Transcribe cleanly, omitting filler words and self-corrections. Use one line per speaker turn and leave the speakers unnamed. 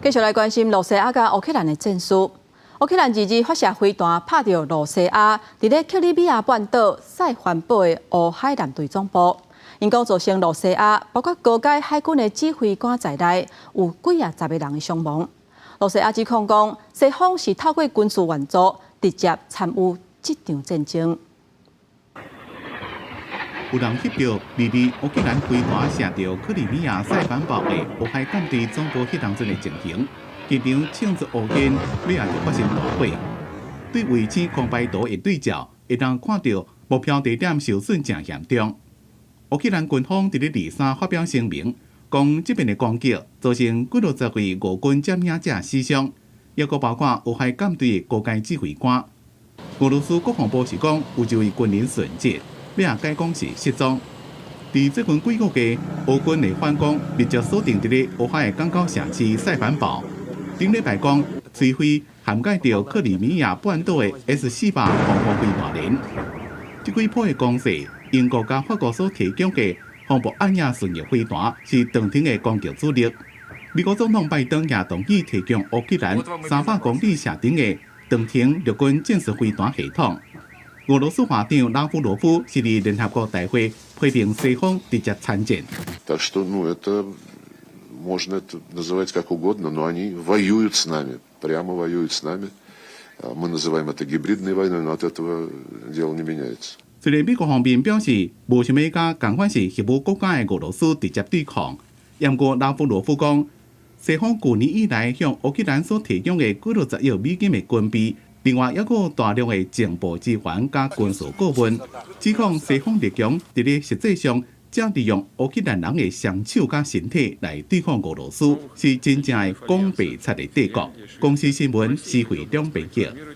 继续来关心罗西亚甲乌克兰的战事。乌克兰日发射飞弹拍到罗西亚伫咧克里米亚半岛塞凡堡的乌海舰队总部，因讲造成罗西亚包括高阶海军的指挥官在内有几10个人的伤亡。罗西亚指控讲，西方是透过军事援助直接参与这场战争。
有人翕到乌克兰飞弹射到克里米亚塞凡堡的乌海舰队总部迄当阵的情形，现场庆祝乌军尾下就发生大火。对卫星空拍图的对照，会当看到目标地点受损正严重。乌克兰军方伫咧23发表声明，讲这边的攻击造成几60位俄军占领者死伤，也佫包括乌海舰队的高阶指挥官。俄罗斯国防部是讲有一位军人殉职。 要改讲是失踪。伫这份几个月，俄军的反攻直接锁定伫咧乌海的港口城市塞凡堡。顶礼拜讲，摧毁涵盖着克里米亚半岛的 S-400防空飞弹连。这几波的攻势，英国甲法国所提供的防暴暗夜巡弋飞弹是长程的攻击主力。美国总统拜登也同意提供乌克兰300公里射程的长程陆军战术飞弹系统。 俄罗斯华长拉夫罗夫是伫联合国大会批评西方直接参战。
Так что, это можно это называть как угодно, но они воюют с нами, прямо воюют с нами. Мы называем это гибридной войной, но от этого дело не меняется.
虽然美国方面表示无想要甲同款是核武国家的俄罗斯直接对抗，不过拉夫罗夫讲，西方去年以来向乌克兰所提供的几60亿美金的军备。 另外，还有大量的情报支援加军事顾问，指控西方力量伫咧实际上正利用乌克兰人的双手加身体来对抗俄罗斯，是真正的讲白贼的帝国。公司新闻，施惠两边记。